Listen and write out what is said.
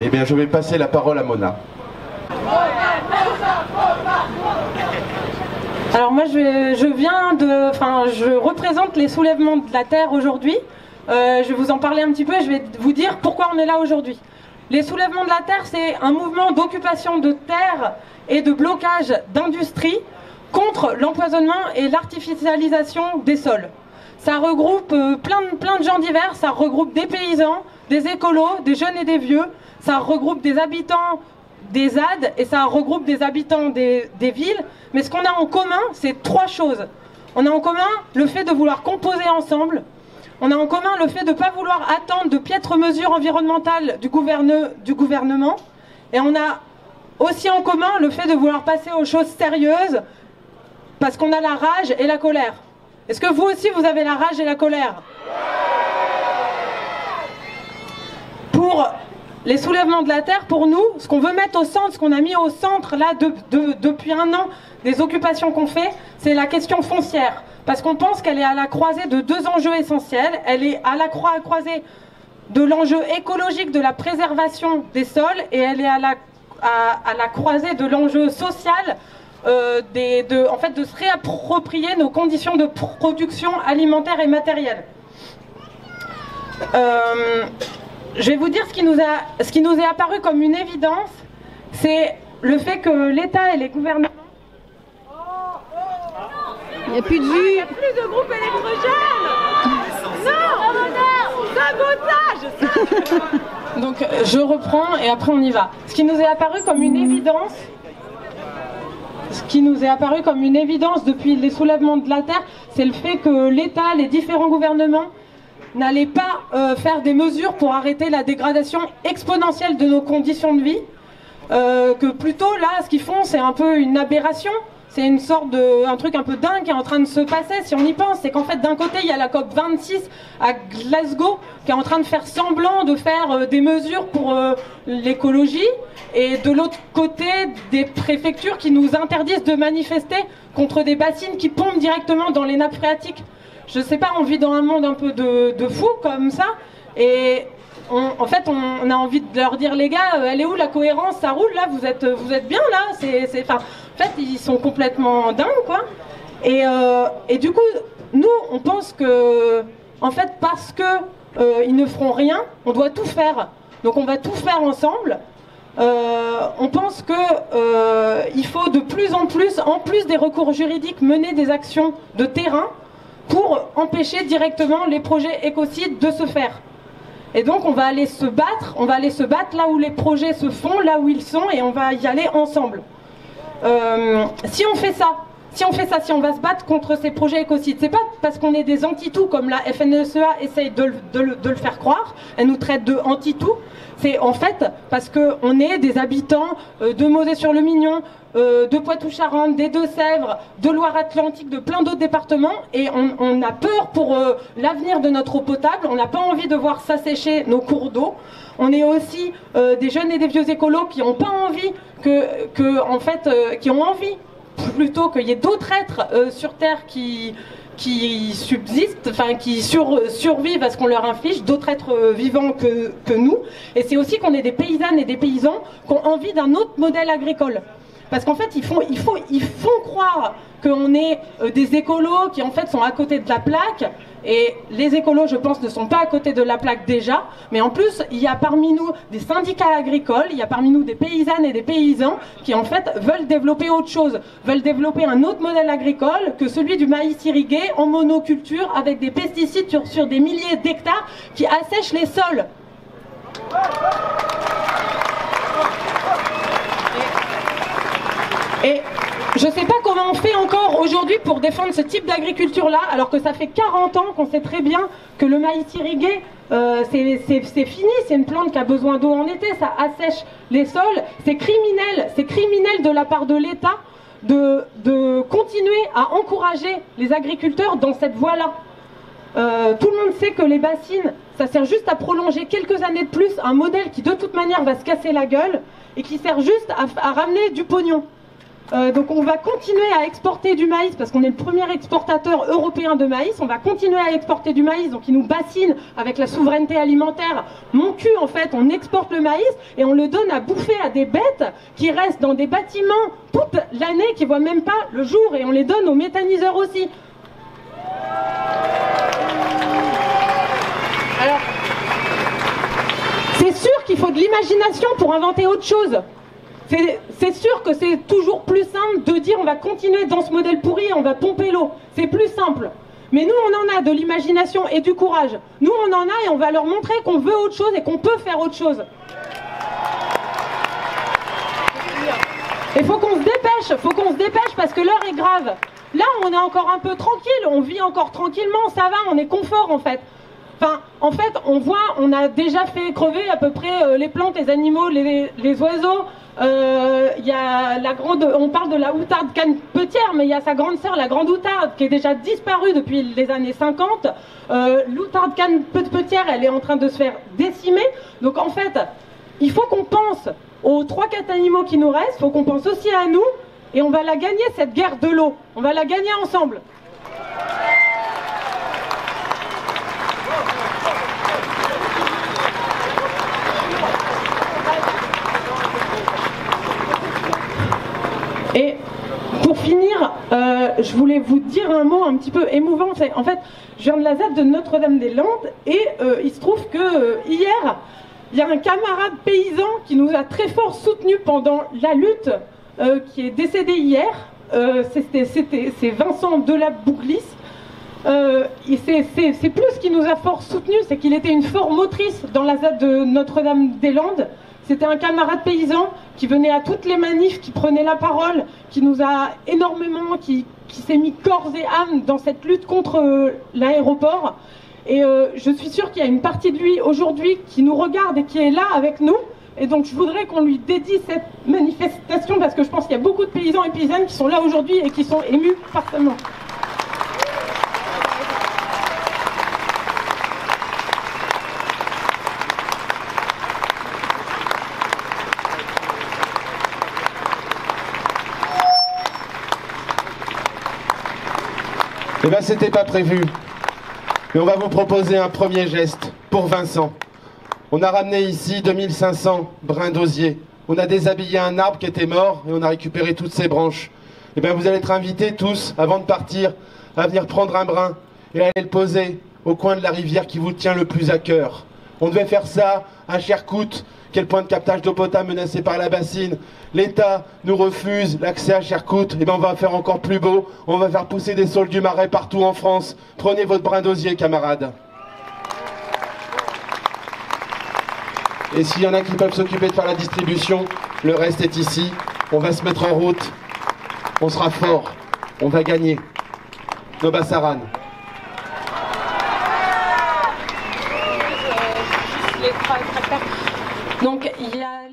Eh bien, je vais passer la parole à Mona. Alors moi, je représente les soulèvements de la Terre aujourd'hui. Je vais vous en parler un petit peu et je vais vous dire pourquoi on est là aujourd'hui. Les soulèvements de la Terre, c'est un mouvement d'occupation de terre et de blocage d'industrie contre l'empoisonnement et l'artificialisation des sols. Ça regroupe plein de gens divers, ça regroupe des paysans, des écolos, des jeunes et des vieux, ça regroupe des habitants des ZAD et ça regroupe des habitants des villes. Mais ce qu'on a en commun, c'est trois choses. On a en commun le fait de vouloir composer ensemble. On a en commun le fait de ne pas vouloir attendre de piètres mesures environnementales du gouvernement. Et on a aussi en commun le fait de vouloir passer aux choses sérieuses parce qu'on a la rage et la colère. Est-ce que vous aussi vous avez la rage et la colère? Pour les soulèvements de la Terre, pour nous, ce qu'on veut mettre au centre, ce qu'on a mis au centre là depuis un an des occupations qu'on fait, c'est la question foncière. Parce qu'on pense qu'elle est à la croisée de deux enjeux essentiels. Elle est à la croisée de l'enjeu écologique de la préservation des sols et elle est à la croisée de l'enjeu social de se réapproprier nos conditions de production alimentaire et matérielle. Je vais vous dire ce qui nous est apparu comme une évidence, c'est le fait que l'État et les gouvernements... Il n'y a plus de vue. Il n'y a plus de groupe électrogène. Non. Sabotage. Donc je reprends et après on y va. Ce qui nous est apparu comme une évidence... depuis les soulèvements de la Terre, c'est le fait que l'État, les différents gouvernements n'allaient pas faire des mesures pour arrêter la dégradation exponentielle de nos conditions de vie, que plutôt là, ce qu'ils font, c'est un peu une aberration. C'est une sorte un truc un peu dingue qui est en train de se passer, si on y pense. C'est qu'en fait, d'un côté, il y a la COP26 à Glasgow qui est en train de faire semblant de faire des mesures pour l'écologie. Et de l'autre côté, des préfectures qui nous interdisent de manifester contre des bassines qui pompent directement dans les nappes phréatiques. Je sais pas, on vit dans un monde un peu de fou comme ça. Et en fait, on a envie de leur dire, les gars, elle est où la cohérence? Ça roule là, vous êtes bien là. En fait, ils sont complètement dingues, quoi. Et du coup, nous, on pense que, en fait, parce que ils ne feront rien, on doit tout faire. Donc, on va tout faire ensemble. On pense qu'il faut de plus en plus des recours juridiques, mener des actions de terrain pour empêcher directement les projets écocides de se faire. Et donc on va aller se battre là où les projets se font, là où ils sont, et on va y aller ensemble. Si on va se battre contre ces projets écocides, c'est pas parce qu'on est des anti-tout comme la FNSEA essaye de le faire croire, elle nous traite de anti-tout, c'est en fait parce qu'on est des habitants de Mosée-sur-le-Mignon, de Poitou-Charentes, des Deux-Sèvres, de Loire-Atlantique, de plein d'autres départements, et on a peur pour l'avenir de notre eau potable, on n'a pas envie de voir s'assécher nos cours d'eau. On est aussi des jeunes et des vieux écolos qui n'ont pas envie qui ont envie plutôt qu'il y ait d'autres êtres sur Terre qui subsistent, enfin qui survivent à ce qu'on leur inflige, d'autres êtres vivants que nous. Et c'est aussi qu'on est des paysannes et des paysans qui ont envie d'un autre modèle agricole. Parce qu'en fait, ils font croire qu'on est des écolos qui en fait sont à côté de la plaque. Et les écolos, je pense, ne sont pas à côté de la plaque déjà. Mais en plus, il y a parmi nous des syndicats agricoles, il y a parmi nous des paysannes et des paysans qui en fait veulent développer autre chose, veulent développer un autre modèle agricole que celui du maïs irrigué en monoculture avec des pesticides sur des milliers d'hectares qui assèchent les sols. Et je ne sais pas comment on fait encore aujourd'hui pour défendre ce type d'agriculture-là, alors que ça fait 40 ans qu'on sait très bien que le maïs irrigué, c'est fini, c'est une plante qui a besoin d'eau en été, ça assèche les sols, c'est criminel de la part de l'État de continuer à encourager les agriculteurs dans cette voie-là. Tout le monde sait que les bassines, ça sert juste à prolonger quelques années de plus un modèle qui de toute manière va se casser la gueule et qui sert juste à ramener du pognon. Donc on va continuer à exporter du maïs parce qu'on est le premier exportateur européen de maïs. On va continuer à exporter du maïs, donc il nous bassine avec la souveraineté alimentaire. Mon cul, en fait, on exporte le maïs et on le donne à bouffer à des bêtes qui restent dans des bâtiments toute l'année, qui voient même pas le jour, et on les donne aux méthaniseurs aussi. Alors, c'est sûr qu'il faut de l'imagination pour inventer autre chose. C'est sûr que c'est toujours plus simple de dire on va continuer dans ce modèle pourri et on va pomper l'eau. C'est plus simple. Mais nous, on en a de l'imagination et du courage. Nous, on en a et on va leur montrer qu'on veut autre chose et qu'on peut faire autre chose. Il faut qu'on se dépêche parce que l'heure est grave. Là, on est encore un peu tranquille, on vit encore tranquillement, ça va, on est confort en fait. Enfin, en fait, on a déjà fait crever à peu près les plantes, les animaux, les oiseaux. Y a on parle de la outarde canepetière, mais il y a sa grande sœur, la grande outarde, qui est déjà disparue depuis les années 50. L'outarde canepetière, elle est en train de se faire décimer. Donc en fait, il faut qu'on pense aux 3-4 animaux qui nous restent, il faut qu'on pense aussi à nous, et on va la gagner, cette guerre de l'eau. On va la gagner ensemble. Et pour finir, je voulais vous dire un mot un petit peu émouvant. En fait, je viens de la ZAD de Notre-Dame-des-Landes et il se trouve que hier, il y a un camarade paysan qui nous a très fort soutenus pendant la lutte, qui est décédé hier. C'est Vincent Delabouclis. C'est plus qui nous a fort soutenus, c'est qu'il était une forte motrice dans la ZAD de Notre-Dame-des-Landes. C'était un camarade paysan qui venait à toutes les manifs, qui prenait la parole, qui nous a énormément, qui s'est mis corps et âme dans cette lutte contre l'aéroport. Et je suis sûre qu'il y a une partie de lui aujourd'hui qui nous regarde et qui est là avec nous. Et donc je voudrais qu'on lui dédie cette manifestation parce que je pense qu'il y a beaucoup de paysans et paysannes qui sont là aujourd'hui et qui sont émus fortement. Eh bien, c'était pas prévu. Mais on va vous proposer un premier geste pour Vincent. On a ramené ici 2500 brins d'osier. On a déshabillé un arbre qui était mort et on a récupéré toutes ses branches. Eh bien, vous allez être invités tous, avant de partir, à venir prendre un brin et aller le poser au coin de la rivière qui vous tient le plus à cœur. On devait faire ça à Chercout, qui est le point de captage d'eau potable menacé par la bassine. L'État nous refuse l'accès à Chercout. Et bien on va faire encore plus beau. On va faire pousser des saules du Marais partout en France. Prenez votre brin d'osier, camarades. Et s'il y en a qui peuvent s'occuper de faire la distribution, le reste est ici. On va se mettre en route. On sera fort. On va gagner. Nobasaran. Donc il y a